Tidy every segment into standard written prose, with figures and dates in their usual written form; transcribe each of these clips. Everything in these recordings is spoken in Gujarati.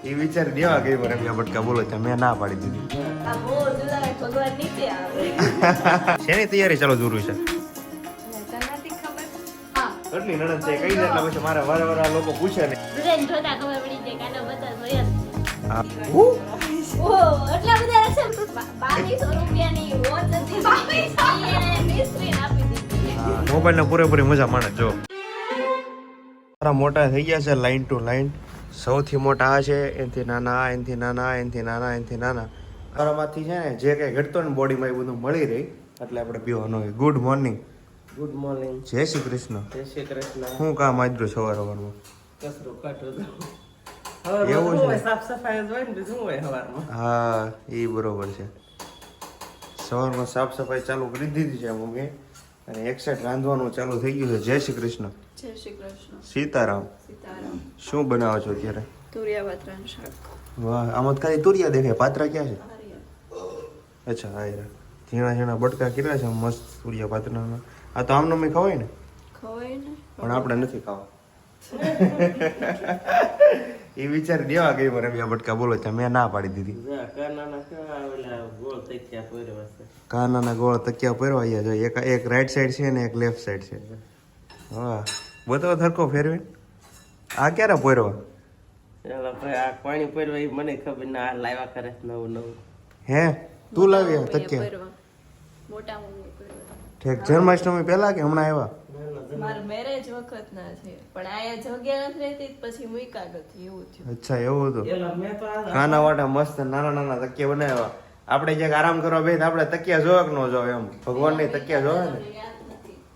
એ વિચાર દેવા ગઈ મને રમ્યા બટકા બોલો છે મેં ના પાડી દીધી. આ બહુ ઝુલાવે ભગવાન નીચે આવે. શેની તૈયારી ચાલુ જરૂરી છે? તને નથી ખબર? હા. કેટલી નણંદ છે કઈ દે એટલે પછી મારા વારંવાર લોકો પૂછે ને. બધાને જોતા ખબર પડી જાય કે આના બધા જોયા જ. હા. હું? ઓહ, એટલા બધા છે. 2200 રૂપિયાની વોચ હતી. 2200 મિસ્ત્રીને આપી દીધી. મોબાઈલ ને પૂરેપૂરી મજા માણે જો. મારા મોટા થઈ ગયા છે લાઈન ટુ લાઈન. સૌથી મોટા આ છે, એનથી નાના, એનથી નાના, એનથી નાના, એનથી નાના. મારામાંથી છે ને જે કઈ ઘટતો ને બોડીમાં એ બધું મળી રહી એટલે આપણે પીવાનું હોય. Good morning. Good morning. જય શ્રી કૃષ્ણ. જય શ્રી કૃષ્ણ. શું કામ આજરું સવારમાં? કસરો કાઢો એવું છે? સાફ સફાઈ જ હોય ને બીજું હોય સવારમાં. હા એ બરોબર છે. સવારમાં સાફ સફાઈ ચાલુ કરી દીધી છે મમ્મી અને એક સાઈડ રાંધવાનું ચાલુ થઈ ગયું છે. જય શ્રી કૃષ્ણ. જય શ્રી કૃષ્ણ. સીતારામ. સીતારામ. શું બનાવો છો અત્યારે? તુરિયા પાત્રાનું શાક. વાહ આમાં તો ખાલી તુરિયા દેખાય, પાત્રા ક્યાં છે? આર્યા. અચ્છા હા ઝીણા ઝીણા બટકા કેટલા છે મસ્ત તુરિયા પાત્રાના. આ તો આમનો મેં ખવાય ને ખવાય ને પણ આપણે નથી ખાવા. એ વિચાર દેવા ગઈ મને રમ્યા બટકા બોલો છે મેં ના પાડી દીધી. કાનાના કેવા ઓલા ગોળ તૈયાર કર્યો હશે. કાનાના ગોળ તકિયા પહેરવા અહીંયા જો એક રાઈટ સાઈડ છે ને એક લેફ્ટ સાઈડ છે. વાહ બધો થરકો ફેરવે. આ ક્યારે પહેરવા? ચાલો ભાઈ આ પાણી પડવા એ મને ખબર ના આ લાવ્યા કરે નવું નવું. હે તું લાવી તકિયા? મોટા મમ્મી પહેરવા. ઠેક જન્માષ્ટમી પહેલા કે હમણાં આવ્યા? મારા મેરેજ વખત ના છે પણ આયા જગ્યા નથી રહેતી પછી મુઈકા ગઈ એવું થયું. અચ્છા એવું હતું. એલા મેં તો આ કાના વાટા મસ્ત નાના નાના તકિયા બનાવ્યા. આપણે જ્યાં આરામ કરવા બેઠ આપણે તકિયા જોવે કે ન જોવે એમ ભગવાન ની તકિયા જોવે ને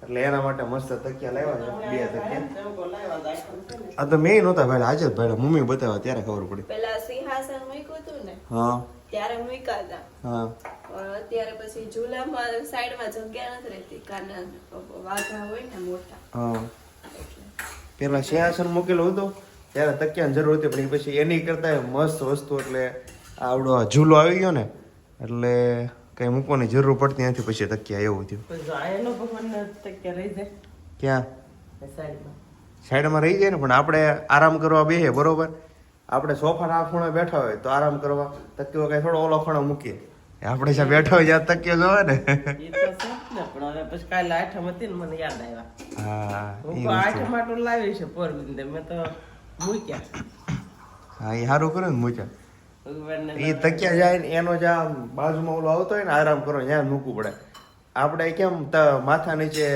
એટલે એના માટે મસ્ત તકિયા લાવ્યા છે. બે તકિયા આ તો મેં નહોતા ભાઈ આજે જ ભાઈ મમ્મી બતાવ્યા ત્યારે ખબર પડી. પેલા સિંહાસન મૂક્યું હતું ને હા ત્યારે મૂક્યા હતા હા પણ અત્યારે પછી ઝૂલામાં સાઈડમાં જગ્યા નથી રહેતી કાના વાઘા હોય ને મોટા હા પેલા સિંહાસન મૂકેલું હતું ત્યારે તકિયાની જરૂર હતી પણ પછી એની કરતા મસ્ત વસ્તુ એટલે આવડો ઝૂલો આવી ગયો ને એટલે કઈ મૂકવાની જરૂર પડતી નથી પછી તકિયા એવું થયું. પછી આ એનો ભગવાન તૈયાર રહી જાય ક્યાં સાઈડમાં. સાઈડમાં રહી જાય ને પણ આપણે આરામ કરવા બેસીએ બરોબર આપણે સોફાના આ ખૂણે બેઠા હોય તો આરામ કરવા તકિયો કઈ થોડો ઓલો ખૂણો મૂકીએ આપણે જ્યાં બેઠા હોય ત્યાં તકિયો જોવે ને. એ તો છે જ ને પણ હવે પછી કાલે આઠમ હતી ને મને યાદ આવ્યા. હા હું એ તો આઠમ માટું લાવી છે પોરબંદર મેં તો મૂક્યા. હા એ સારું કરે ને મૂક્યા. ભગવાનને એ તકિયા જાય ને એનો જ્યાં બાજુમાં ઓલો આવતો હોય ને આરામ કરો ત્યાં મૂકવું પડે. આપણે કેમ માથા નીચે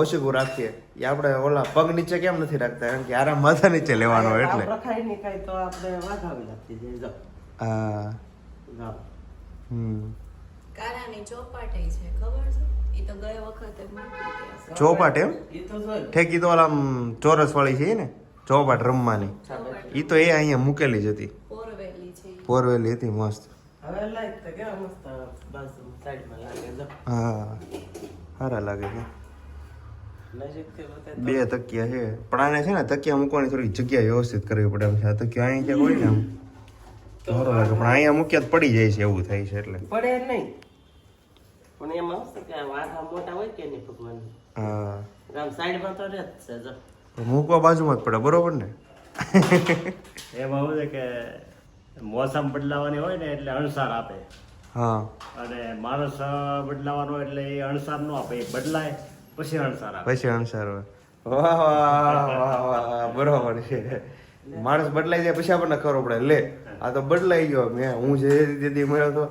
ઓછીગું રાખીએ એ આપણે ઓલા પગ નીચે કેમ નથી રાખતા કારણ કે આરામ માથા નીચે લેવાનો હોય એટલે. આપણે ખાઈ ની ખાઈ તો આપણે વાઘાવી નાખી દઈએ જો. હા જાઓ. કાનાની ચોપાટ છે ખબર છે એ તો ગયે વખતે મૂકી હતી. ચોપાટ એમ એ તો જોઈ ઠેક ઈ તો ઓલા ચોરસ વાળી છે ને ચોપાટ રમવાની ઈ તો એ અહીંયા મૂકેલી જ હતી પોરવેલી છે ઈ. પોરવેલી હતી મસ્ત. હવે લાઈટ તો કેવા મસ્ત બાજુ સાઈડમાં લાગે જો. હા સારા લાગે છે. નજીકથી બતાય બે તકિયા છે પણ આને છે ને તકિયા મૂકવાની થોડી જગ્યા વ્યવસ્થિત કરવી પડે એમ છે. આ તકિયા અહીંયા ક્યાંક હોય ને આમ સારું લાગે પણ અહીંયા મૂક્યા તો પડી જાય છે એવું થાય છે એટલે. પડે નહીં પણ એમાં શું છે કે આ વાઘા મોટા હોય કે નહીં ભગવાન હા આમ સાઈડમાં તો રહે જ છે જો. મૂકવા બાજુમાં જ પડે બરોબર ને. એમાં શું છે કે મોસમ બદલાવાની હોય ને એટલે અણસાર આપે હા અને માણસ બદલાવાનો હોય એટલે એ અણસાર ન આપે એ બદલાય પછી અણસાર આપે. પછી અનુસાર હોય. વાહ વાહ વાહ વાહ બરોબર છે. માણસ બદલાઈ જાય પછી આપણને ખબર પડે લે આ તો બદલાઈ ગયો મેં હું જે રીતે મળ્યો હતો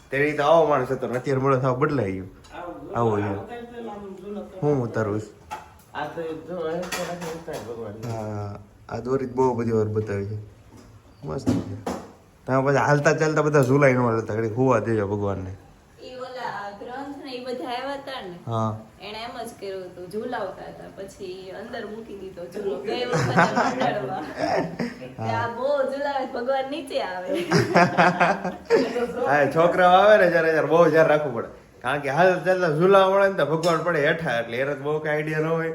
તે રીતે આવો માણસ હતો ને અત્યારે મળ્યો તો બદલાઈ ગયો આવો ગયો. હું ઉતારું છું. આ તો જો અહીં તો રાખી ઉતારે ભગવાન. હા આ દોરી બહુ બધી વાર બતાવી છે મસ્ત છે. તમે પછી હાલતા ચાલતા બધા ઝુલાઈ ન લેતા ઘડી હોવા દેજો ભગવાનને. ઈ ઓલા ગ્રંથ ને ઈ બધા આવ્યા હતા ને હા એને એમ જ કર્યું હતું ઝુલાવતા હતા પછી અંદર મૂકી દીધો ઝૂલો ગઈ વખતે મંડળમાં. આ બહુ ઝુલાવે ભગવાન નીચે આવે. હા છોકરાઓ આવે ને જ્યારે બહુ ધ્યાન રાખવું પડે કારણ કે હાલ ચાલતા ઝુલાવા મળે ને તો ભગવાન પડે હેઠા એટલે એને તો બહુ કઈ આઈડિયા ન હોય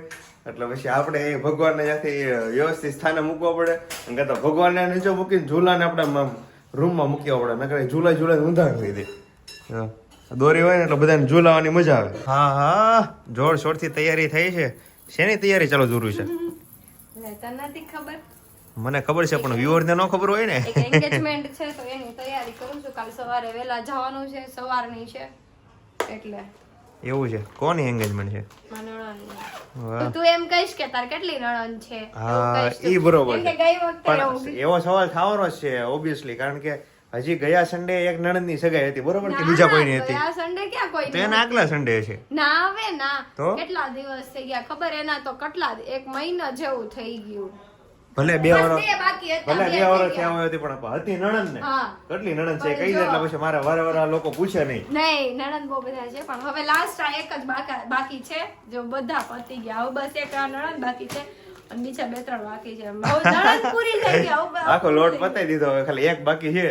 એટલે પછી આપણે એ ભગવાનને ત્યાંથી વ્યવસ્થિત સ્થાને મૂકવા પડે અને તો ભગવાનને નીચે મૂકીને ઝૂલાને આપણે રૂમમાં મૂકવા પડે નકર ઝૂલા ઝૂલા ઊંધા થઈ દે. દોરી હોય ને એટલે બધાને ઝૂલાવાની મજા આવે. હા હા જોરશોરથી તૈયારી થઈ છે. શેની તૈયારી ચાલુ જરૂરી છે? તને નથી ખબર? મને ખબર છે પણ વ્યુઅર ને ન ખબર હોય ને. એક એન્ગેજમેન્ટ છે તો એની તૈયારી કરું છું. કાલ સવારે વહેલા જવાનું છે, સવારની છે એટલે એવું છે. કોની એંગેજમેન્ટ છે? મારા નણંદની. વાહ. તો તું એમ કહીશ કે તાર કેટલી નણંદ છે એવું હા કહીશ તું. ઈ બરોબર કેમ કે છે. ગઈ વખતે પણ એવું એવો સવાલ થવાનો જ છે ઓબ્વિયસલી, કારણ કે હજી ગયા સન્ડે એક નણંદની સગાઈ હતી બરોબર કે ના, બીજા ના, કોઈની હતી? ગયા સન્ડે ક્યાં કોઈ તો એના આગલા સન્ડે છે. ના હવે ના તો? કેટલા દિવસ થઈ ગયા ખબર? એના તો કેટલા એક મહિનો જેવું થઈ ગયું. ભલે બે બસ વર્ષ બે બાકી હતા, ભલે બે બે થઈ વર્ષ ગયા. થયા હોય હતી પણ હતી નણંદ ને. હા. કેટલી નણંદ છે પણ કહી દે જો. એટલે પછી મારે વારે વારે આ લોકો પૂછે નહીં. નહીં નણંદ બહુ બધા છે પણ હવે લાસ્ટ આ એક જ બાકી છે. જો બધા પતી ગયા હવે બસ એક આ નણંદ બાકી છે અને બીજા 2-3 બાકી છે. હવે નણંદ પૂરી થઈ ગઈ, હવે આખો લોટ પતાઈ દીધો, હવે ખાલી એક બાકી છે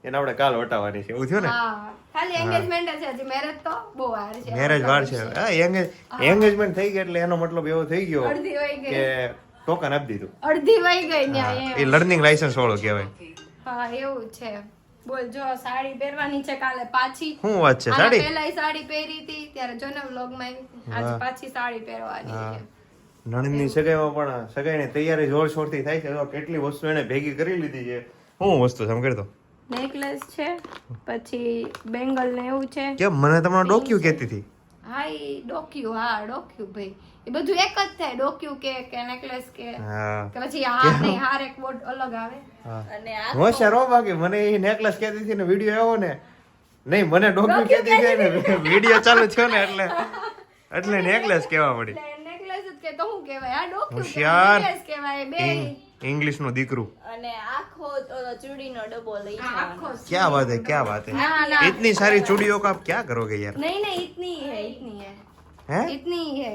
એને આપણે કાલ વટાવવાની છે એવું થયું ને. હા ખાલી એંગેજમેન્ટ છે, હજી મેરેજ તો બહુ વાર છે. મેરેજ વાર છે. હા એંગેજમેન્ટ થઈ ગઈ એટલે એનો મતલબ એવો થઈ ગયો અડધી વહી ગઈ. કે ટોકન આપી દીધું. અડધી વહી ગઈ હા, ન્યા એ એમ. લર્નિંગ લાયસન્સ વાળો કહેવાય. હા એવું છે. બોલ જો સાડી પહેરવાની છે કાલે પાછી. શું વાત છે? આના સાડી? પહેલાય સાડી પહેરી હતી ત્યારે જો ને વ્લોગમાં આજે વાહ. પાછી સાડી પહેરવાની હા. છે. નણંદની સગાઈમાં પણ સગાઈની તૈયારી જોરશોરથી થાય છે. તો કેટલી વસ્તુ એને ભેગી કરી લીધી છે. શું વસ્તુ છે સમજ તો? નેકલેસ છે, પછી બેંગલ ને એવું છે. કેમ મને તમારો ડોક્યુ કહેતી હતી? હા ઈ ડોક્યુ, હા ડોક્યુ ભાઈ એ બધું એક જ થાય. ડોક્યુ કે નેકલેસ કે હા પછી હાર નહીં, હાર એક બોટ અલગ આવે. હા. અને આ હોશિયાર હો બાકી. મને એ નેકલેસ કહેતી હતી ને વિડીયો આવ્યો ને, નહીં મને ડોક્યુ કહેતી હતી ને વિડીયો ચાલુ થયો ને એટલે નેકલેસ કહેવા મળી. એટલે નેકલેસ જ કે તો શું કહેવાય? આ ડોક્યુ હોશિયાર. નેકલેસ કહેવાય બે. इंग्लिश નું દીકરું. અને આખો ઓલો ચૂડીનો ડબ્બો લઈ આખો જવાનો. क्या बात है, क्या बात है. ના ના इतनी सारी चूड़ियों का आप क्या करोगे यार? नहीं नहीं इतनी ही है, इतनी है, हैं? इतनी ही है,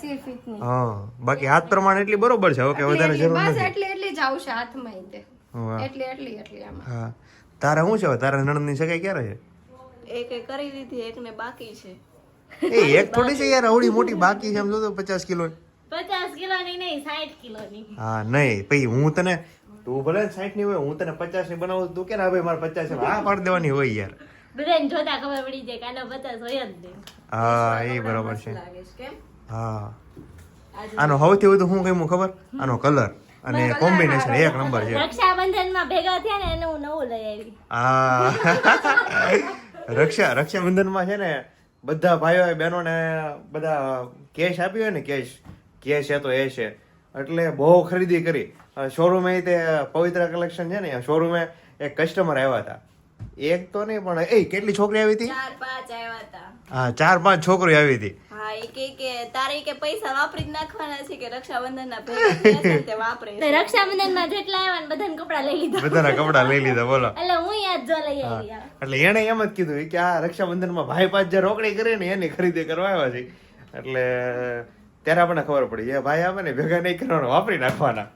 सिर्फ इतनी. હા બાકી હાથ પ્રમાણે એટલી બરોબર છે. ઓકે વધારે જરૂર બસ નથી. એટલી જ આવશે હાથમાં ઈ તે. વાહ. એટલી આમાં. હા તારે શું છે હવે? તારા નણંદની સગાઈ ક્યારે છે? એકે કરી દીધી, એકને બાકી છે. એ એક થોડી છે યાર, આવડી મોટી બાકી છે. એમ જો તો 50 કિલો. 50 કિલોની નહીં, 60 કિલોની. હા નહીં પછી હું તને, તું ભલે 60 ની હોય, હું તને 50 ની બનાવું, તું કે ના ભાઈ મારે 50 છે, હા પાડી દેવાની હોય યાર. બધાને જોતા ખબર પડી જાય કે આનો 50 હોય જ નહીં. હા એ બરાબર છે. લાગે છે કેમ? હા આજે આનો સૌથી વધુ શું ગમ્યું ખબર? આનો કલર અને કોમ્બિનેશન એક નંબર છે. રક્ષાબંધનમાં ભેગા થયા ને એને હું નવું લઈ આવી. હા રક્ષાબંધનમાં છે ને બધા ભાઈઓ બહેનોને બધા કેશ આપ્યું હોય ને, કેશ છે તો એ છે એટલે બહુ ખરીદી કરી. શોરૂમે તે પવિત્ર કલેક્શન છે ને, શોરૂમે એક કસ્ટમર આવ્યા હતા. એક તો નહીં પણ એ કેટલી છોકરી આવી હતી? 4-5 આવ્યા હતા. હા 4-5 છોકરીઓ આવી હતી. હા એ કે તારે કે પૈસા વાપરી જ નાખવાના છે કે રક્ષાબંધનના ભેગા થયા છે ને તે વાપરે છે. રક્ષાબંધનમાં જેટલા આવ્યા ને બધાને કપડા લઈ લીધા બધાના કપડા લઈ લીધા બોલો. એટલે હું યાદ જો લઈ આવી આ. એટલે એને એમ જ કીધું કે આ રક્ષાબંધનમાં ભાઈ 5000 રોકડી કરે ને એની ખરીદી કરવા આવ્યા છે. એટલે ત્યારે આપણને ખબર પડી એ ભાઈ આવે ને ભેગા નહીં કરવાના, વાપરી નાખવાના.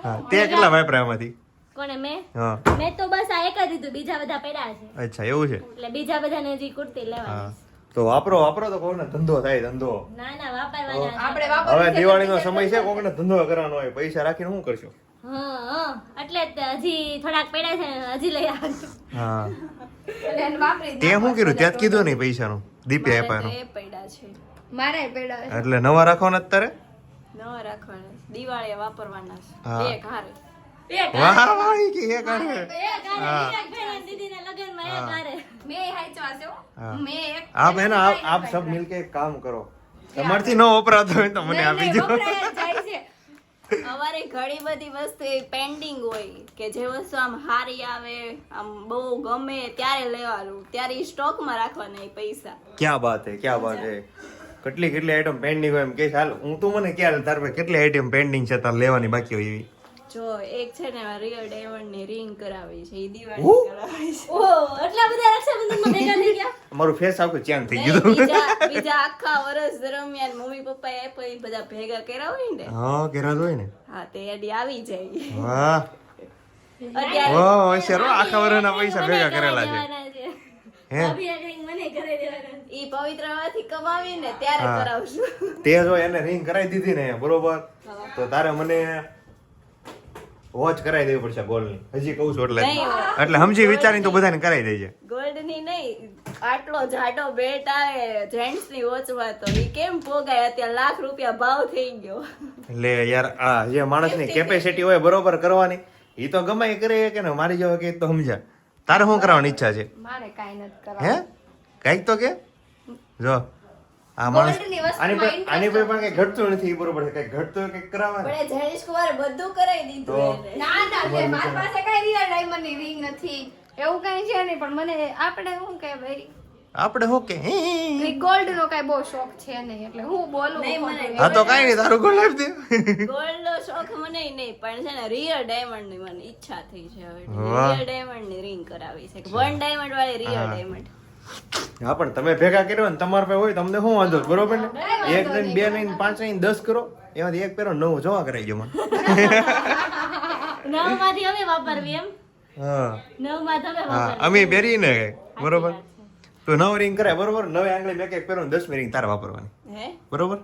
હા તે કેટલા વાપર્યા એમાંથી? કોને મેં હા મેં તો બસ આ એક જ દીધું, બીજા બધા પડ્યા છે અચ્છા એવું છે. એટલે બીજા બધાને હજી કુર્તી હા લેવાની. તો વાપરો તો કોને ધંધો થાય ધંધો. ના ના વાપરવાના છે. આપણે વાપરવું હવે છે દિવાળીનો તો સમય છે, કોકને ધંધો કરવાનો હોય, પૈસા રાખીને શું કરશો? હા એટલે જ હજી થોડાક પડ્યા છે ને હજી લઈ આવજો. હા એટલે એને વાપરી જ તે શું નાખવાનું. કર્યું? ત્યાં જ કીધું નહીં પૈસાનું, દીપે આપ્યાનું. એ પડ્યા છે. મારે પેડા છે. એટલે નવા રાખવાના અત્યારે? નવા રાખવાના છે. દિવાળીએ વાપરવાના હા. છે. એક હારે. વાહ વાહ ઈ કે એક હારે. એક હારે વિરાટ ભાઈ અને દીદીના લગ્નમાં એક હારે. મેં હાચવા છે હો. હા. મેં એક આપ હે ના આપ સબ મિલકે એક કામ કરો. તમારથી ન વપરાતો હોય તો મને આપી દો. વપરાય જ જાય છે. અમારે ઘણી બધી વસ્તુ એવી પેન્ડિંગ હોય કે જે વસ્તુ આમ હારી આવે, આમ બહુ ગમે ત્યારે લેવાનું, ત્યારે ઈ સ્ટોકમાં રાખવાના એ પૈસા. ક્યાં બાત હે, ક્યાં બાત હે. કેટલી આઈટમ પેન્ડિંગ હોય એમ કે હાલ હું તો મને ક્યાં તાર પાસે કેટલી આઈટમ પેન્ડિંગ છે તાર લેવાની બાકી હોય એવી? જો એક છે ને રિયલ ડાયમંડ ની રિંગ કરાવી છે, ઈ ઓહ. દિવાળી કરાવી છે. ઓહ એટલા બધા રક્ષાબંધનમાં ભેગા થઈ ગયા. મારું ફેસ આખું ચેન્જ થઈ નહીં, ગયું. બીજા આખા વર્ષ દરમિયાન મમ્મી પપ્પા આપ્યો એ બધા ભેગા કર્યા હોય ને, હા કેરા હોય ને. હા તે એડી આવી જાય. વાહ અત્યારે વાહ હોશિયાર હો, આખા વર્ષના પૈસા ભેગા કરેલા છે. દેવાના છે. હે ભાભી આ ring મને ઘરે દેવાના છે. ઈ પવિત્ર માંથી કમાવી ને ત્યારે હા. કરાવશું. તે જો એને રિંગ કરાવી દીધી ને બરોબર, તો તારે મને વોચ કરાવી દેવી પડશે ગોલ્ડની. હજી કહું છું એટલે નહીં હોય. એટલે સમજી વિચારીને તો બધાને કરાવી દેજે. ગોલ્ડ ની નહીં, આટલો જાડો બેટ આવે જેન્ટ્સ ની વોચમાં, તો ઈ કેમ પોગાય? અત્યારે લાખ રૂપિયા ભાવ થઈ ગયો. એટલે યાર આ જે માણસની કેપેસિટી હોય બરોબર કરવાની એ તો ગમે એ કરે કે ને મારી જેવો કે તો સમજા તારે શું કરવાની ઈચ્છા છે મારે કાંઈ નથી કરવાનું. હે કઈક તો કે જો આ માણસ Gold ની વસ્તુમાં આની પર interest આની પર પણ કઈ ઘટતું નથી ઈ બરોબર છે કઈ ઘટતું હોય કઈક કરાવવાનું પણ એ જયેશ કુમારે બધું કરાવી દીધું એને. ના ના બે મારી પાસે કઈ રિયલ ડાયમંડ ની રિંગ નથી એવું કઈ છે નહીં પણ મને આપણે શું કે ભાઈ આપણે શું કે ગોલ્ડ નો કઈ બહુ શોખ છે નહીં એટલે હું બોલું નહીં, મને ખોટું. હા તો કઈ નહીં તારું ગોળ આપી દે ગોલ્ડ નો શોખ મને નહીં પણ છે ને રિયલ ડાયમંડ ની મને ઈચ્છા થઈ છે હવે વાહ. રિયલ ડાયમંડ ની રિંગ કરાવી છે 1 ડાયમંડ વાળી રિયલ ડાયમંડ. હા પણ તમે ભેગા કર્યો ને તમારા પાસે હોય તમને શું વાંધો છે, બરોબર ને એક નહીં બે નહીં 5 નહીં 10 કરો એમાંથી એક પહેરો 9 જોવા કરાઈ ગયો મને નવમાંથી અમે વાપરવી એમ હા નવમાં તમે હા વાપરવી અમે પહેરી ને બરોબર તો 9 રિંગ કરાય બરોબર 9 આંગળી મેં કઈક પહેરો 10મી રિંગ તારે વાપરવાની હે બરોબર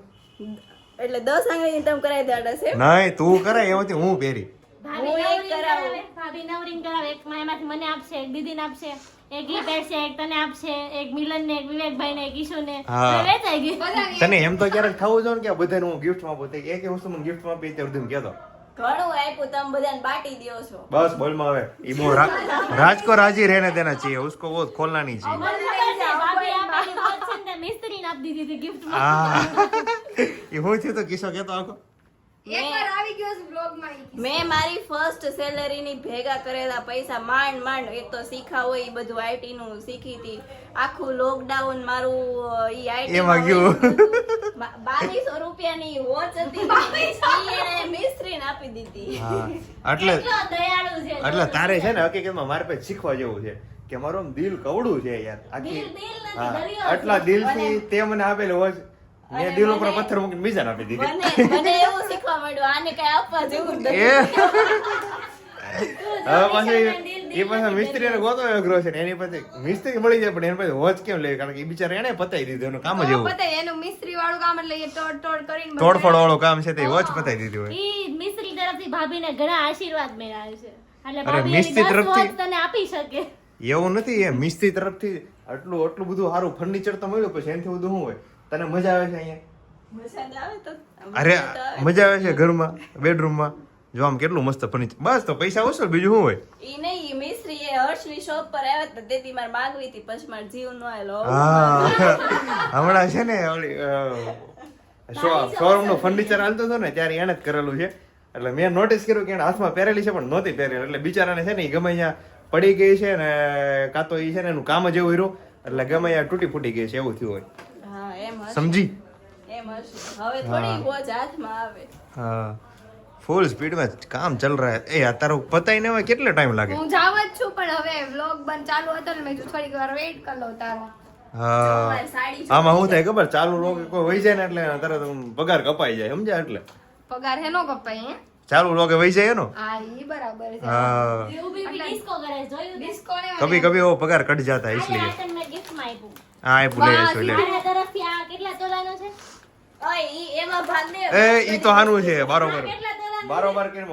એટલે 10 આંગળી તમે કરાવી દેડા છે નહીં તું કરાય એમાંથી હું પહેરી ભાભી હું એક નવરીંગ કરાવું. કરાવે ભાભી નવરીંગ કરાવે એક એમાંથી મને આપશે એક દીદીને આપશે એક ઈ પહેરશે એક તને આપશે એક મિલનને એક વિવેકભાઈને એક ઈશુને હા. હવે વેચાઈ ગઈ બધાની તને એમ તો ક્યારેક થવું જોઈએ ને કે બધાને હું ગિફ્ટ આપું તો એક વસ્તુ મને ગિફ્ટ આપી તે બધું કહેતો ઘણું આપ્યું તમે બધાને બાટી દ્યો છો. बस बोल में आवे ई बो राज को राजी रहने देना चाहिए उसको वो खोलना नहीं चाहिए મને ખબર છે ભાભી આપેલી વોચ છે ને તે મિસ્ત્રીને આપી દીધી હતી ગિફ્ટમાં हाँ ये हो थी तो किसो कहतो आको એકવાર આવી ગયો છે vlog માં ઈ. મેં મારી ફર્સ્ટ સેલેરી ની ભેગા કરેલા પૈસા માંડ માંડ એ તો શીખા હોય ઈ બધું આઈટી નું શીખી હતી આખું લોકડાઉન મારું ઈ આઈટી એમાં ગયું. 2200 રૂપિયાની વોચ હતી ઈ એને મિસ્ત્રીને આપી દીધી. हाँ એટલે એટલો દયાળુ છે એટલે તારે છે ને હકીકતમાં મારે પાસે શીખવા જેવું છે કે મારું આમ દિલ કવડું છે યાર આખી દિલ નથી, હા દરિયો આટલા દિલથી તે મને આપેલું હોય મેં દિલ ઉપર પથ્થર મૂકીને બીજાને આપી દીધી મને એવું શીખવા મળ્યું આને કઈ આપવા જેવું જ એ નથી. હવે પાછી એ પાછા મિસ્ત્રીને ગોતો અઘરો છે ને એની પાસે મિસ્ત્રી મળી જાય પણ એની પાસે વોચ કેમ લેવી કારણ કે એ બિચારા એને પતાવી દીધું એનું કામ જ એવું પતાય એનું મિસ્ત્રી વાળું કામ એટલે એ તોડ કરીને તોડફોડ વાળું કામ છે તે વોચ પતાવી દીધી હોય ઈ મિસ્ત્રી તરફથી ભાભીને ઘણા આશીર્વાદ મળ્યા છે એટલે અરે, ભાભી મિસ્ત્રી એની 10 તરફથી- વોચ તને આપી શકે એવું નથી એ મિસ્ત્રી તરફથી આટલું બધું સારું ફર્નિચર તો મળ્યું પછી એનાથી બધું શું હોય તને મજા આવે છે અહીંયા મજા જ આવે તો અરે મજા આવે છે ઘરમાં બેડરૂમમાં જો આમ કેટલું મસ્ત ફર્નિચર બસ તો પૈસા વસૂલ બીજું શું હોય ઈ નહીં ઈ મિસ્ત્રી એ હર્ષની શોપ પર આવ્યા હતા તેથી મારે માંગવી હતી પછી મારો જીવ ન આવેલો હા હમણાં છે ને ઓલી શોરૂમ નું ફર્નિચર હાલતું હતું ને ત્યારે એને જ કરેલું છે એટલે મેં નોટિસ કર્યું કે એને હાથમાં પહેરેલી છે પણ નહોતી પહેરેલી એટલે બિચારાને છે ને ઈ ગમે અહીંયા પડી ગઈ છે ને કાં તો ઈ છે ને એનું કામ જ એવું રહ્યું એટલે ગમે અહીંયા તૂટી ફૂટી ગઈ છે એવું થયું હોય હા એમ હશે સમજી એમ હશે હવે થોડી વોચ હાથમાં આવે हाँ फुल स्पीड में काम चल रहा है ए तारो पता ही नहीं हुआ कितने टाइम लागे હું જાવ જ છું પણ હવે vlog બન ચાલુ હતો ને મેં કીધું થોડીક વાર વેઇટ કરી લઉં તારો હા મારી સાડી આમાં શું થાય ખબર ચાલુ લોગ કોઈ વહી જાય ને એટલે તરત આમ પગાર કપાઈ જાય સમજ્યા એટલે પગાર હેનો કપાય હે ચાલુ લોગે વહી જાય એનો હા ઈ બરાબર છે हाँ એવું બી ડિસ્કો કરે છે, જોયું તે? ડિસ્કો ને कभी कभी वो पगार कट जाता है આલે इसलिए આ તને મેં giftમાં આપ્યું. हाँ ये भूले ऐसे ले મારા તરફથી આ કેટલા તોલાનો છે ઓય ઈ એમાં ભાગ લે ए ई તો હાનું છે બારોબર કેટલા તોલાનો બારોબર કરીને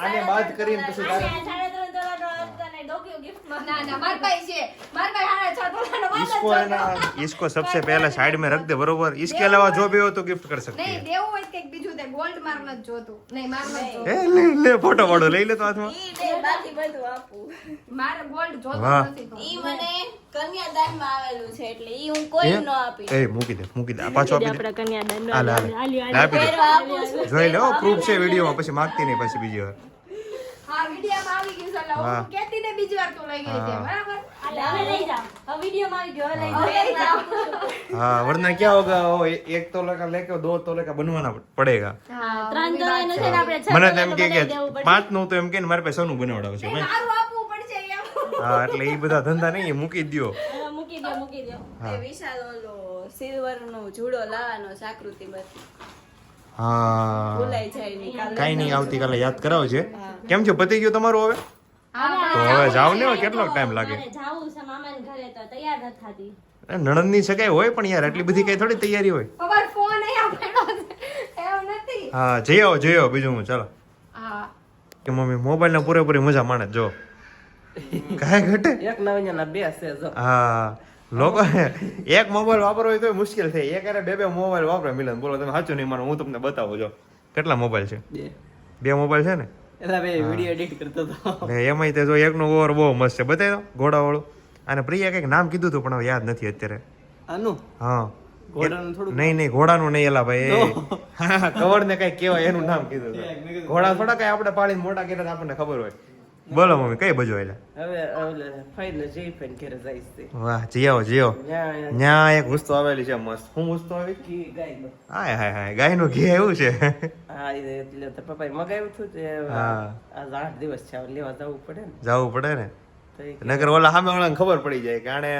આને બાદ કરીને પછી તારે આ 3.5 તોલાનો તને ડોક્યુ giftમાં. ના ના માર પાસે છે માર પાસે 6 તોલાનો વાત જ इसको है જોતો. ना इसको सबसे पहले साइड में रख दे बरोबर इसके अलावा जो भी हो तो गिफ्ट कर सकती નહીં है દેવું હોય કે બીજું તે ગોલ્ડ માર નથી જોતું નહીં માર નથી જોતું ए ले ले फोटो वाड़ो લઈ લે તો હાથમાં ઈ દે બાકી બધું આપું મારે ગોલ્ડ જોતું વાહ. નથી તો. ઈ મને કન્યાદાનમાં આવેલું છે એટલે ઈ હું કોઈ ન આપી એ મૂકી દે આ પાછો આપી દે આપણા કન્યાદાનનો હાલ હાલ આલ્યો, લે, આપી દે પહેરવા આપું છું જોઈ લે પ્રૂફ છે વિડીયોમાં પછી માંગતી નહીં પછી બીજી વાર હા વિડીયોમાં આવી ગયું છે એટલે વાહ. હું કહેતી ને બીજી વાર તો લઈ ગઈ છે હા. બરાબર આલે, હવે લઈ જાઓ. હવે વિડીયોમાં આવી ગયો, હવે લઈ જાઓ. હવે લઈ જાઓ. हाँ वरना क्या होगा वो एक तोले का लेके दो तोले का बनवाना पड़ेगा હા 3 તોલાનો છે ને આપણે 6 મને તોલાનો તેમ કે બનાવી દેવું પડશે. 5 નું તો એમ કે ને મારી પાસે સોનું બનાવડાવે છે ભાઈ મારું આપવું પડશે એમ હા એટલે એ બધા ધંધા નહીં એ મૂકી જ દ્યો હવે મૂકી દો, મૂકી દો. એ વિશાલ ઓલો સિલ્વર નો જુડો લાવવાનો સાકૃતિ બધી હા ભૂલાઈ જાય નહીં કાલે કઈ નહીં આવતીકાલે યાદ કરાવજે કેમ છે પતી ગયું તમારું હવે હા તો હવે જાવ ને હવે કેટલો ટાઈમ લાગે મારે જાવું છે મામાના ઘરે તો તૈયાર નથી થતી. નણંદ ની સગાઈ હોય પણ યાર એટલી બધી કઈ થોડી તૈયારી હોય પપ્પા ફોન અહીંયા પડ્યો છે એવું નથી હા જઈ આવો બીજું હું ચાલો હા કે મમ્મી મોબાઈલ ના પૂરેપૂરી મજા માણે જ જો કાંઈ ઘટે એક નવીના બે છે જો હા લોકો એક મોબાઈલ વાપરવો હોય તો મુશ્કેલ થાય એક અરે બે મોબાઈલ વાપરે મિલન બોલો તમે સાચું નહીં માનો હું તમને બતાવું જો કેટલા મોબાઈલ છે? બે 2 મોબાઈલ છે ને? એટલે હવે વિડીયો એડિટ કરતો હતો. ને એમાંય તે જો એકનો ઓવર બહુ મસ્ત છે, બતાવી દો ઘોડાવાળું. અને પ્રિયા કંઈક નામ કીધું હતું પણ હવે યાદ નથી અત્યારે. આનું હા ઘોડાનું થોડું નહીં ઘોડાનું નહીં એલા ભાઈ, કવર ને કઈ કહેવાય એનું નામ કીધું હતું. ઘોડા થોડા કઈ આપણે પાડીને મોટા કર્યા તો આપણને ખબર હોય. બોલો મમ્મી કઈ બાજુ એટલે? હવે ઓલે ફાઈનલ જઈ ફાઈન ઘરે જઈશ તે. વાહ જીઓ ત્યાં ત્યાં એક વસ્તુ આવેલી છે મસ્ત. શું વસ્તુ આવી? ઘી ગાયનું. હાય હાય હાય ગાયનું ઘી એવું છે. હા એટલે તો પપ્પાએ મગાવ્યું હતું તે હા. આજ 8 દિવસ છે હવે લેવા જવું પડે ને જવું પડે ને, તો એ નગર ઓલા સામે વાળાને ખબર પડી જાય કે આને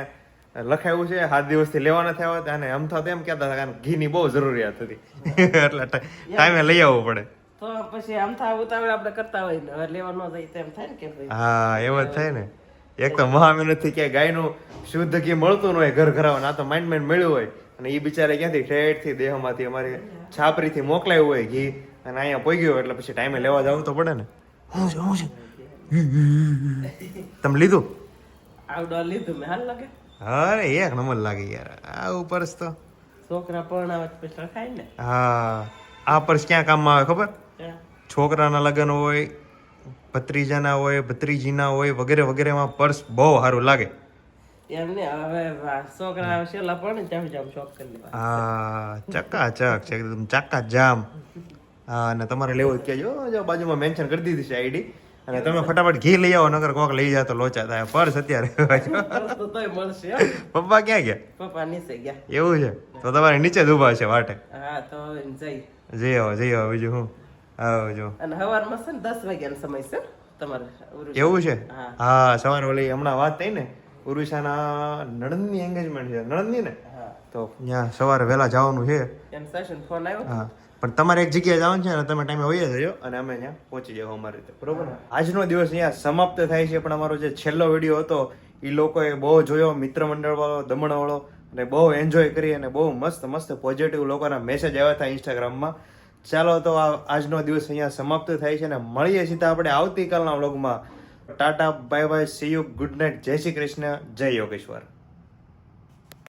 લખાયું છે 7 દિવસથી લેવાના થયા હોત અને આમ તો એમ કહેતા હતા કે ઘીની બહુ જરૂરિયાત હતી એટલે ટાઈમે લઈ આવવું પડે. તો પછી આમ થા ઉતાવળ આપણે કરતા હોય ને હવે લેવા ન જાય તો એમ થાય ને કે ભાઈ હા એમ જ થાય ને. એક તો મહામહેનતથી ક્યાંય ગાયનું શુદ્ધ ઘી મળતું ન હોય ઘર ઘરાવા, આ તો માંડ મળ્યું હોય અને એ બિચારે ક્યાંથી ઠેઠથી દેહમાંથી અમારી છાપરીથી મોકલાયું હોય ઘી અને અહીંયા પહોંચ્યું એટલે પછી ટાઈમે લેવા જવું તો પડે ને. શું છે તમે લીધું? આવડો લીધું મેં હાલ લાગે અરે એક નંબર લાગે યાર આ ઉપર્સ તો. છોકરા પરણાવે પછી ખાય ને. હા આ પર્સ ક્યાં કામમાં આવે ખબર? ત્યાં છોકરાના લગ્ન હોય, ભત્રીજાના હોય, ભત્રીજીના હોય વગેરે વગેરેમાં પર્સ બહુ સારું લાગે. એમ ને હવે છોકરા છેલ્લા પડે ત્યાં જામ શોખ કરી લેવા. હા ચકાચક છે એકદમ ચકાજામ. હા અને તમારે લેવું હોય કહેજો, જો બાજુમાં મેન્શન કરી દીધી છે આઈડી અને તમે ફટાફટ ઘી લઈ આવો નગર કોક લઈ જાય તો લોચા થાય. પર્સ અત્યારે તો તોય મળશે હો. પપ્પા ક્યાં ગયા? પપ્પા નીચે ગયા. એવું છે તો તમારે નીચે જ ઊભા છે વાટે. હા તો હવે જઈ જઈ આવો બીજું હું આવજો. અને સવારમાં છે ને 10 વાગ્યાનો સમય છે તમારે ઉરુષ. એવું છે? હા. હા સવારે ઓલી હમણાં વાત થઈ ને ઉરુષાના નણંદની એંગેજમેન્ટ છે, નણંદની ને, હા તો ત્યાં સવારે વહેલા જવાનું છે. એમ સેશન ફોન આવ્યો હા પણ તમારે એક જગ્યાએ જવાનું છે ને તમે ટાઈમે વહી જજો અને અમે ત્યાં પહોંચી જાવ અમારી રીતે, બરોબર ને? આજનો દિવસ અહીંયા સમાપ્ત થાય છે પણ અમારો જે છેલ્લો વિડીયો હતો એ લોકોએ બહુ જોયો, મિત્ર મંડળ વાળો, દમણ વાળો, અને બહુ એન્જોય કરી અને બહુ મસ્ત પોઝિટિવ લોકોના મેસેજ આવ્યા હતા ઇન્સ્ટાગ્રામમાં. ચાલો તો આજનો દિવસ અહીંયા સમાપ્ત થાય છે ને મળીએ સીધા આપણે આવતીકાલના વ્લોગમાં. Tata bye bye, C you, good night, જય શ્રી કૃષ્ણ, જય યોગેશ્વર.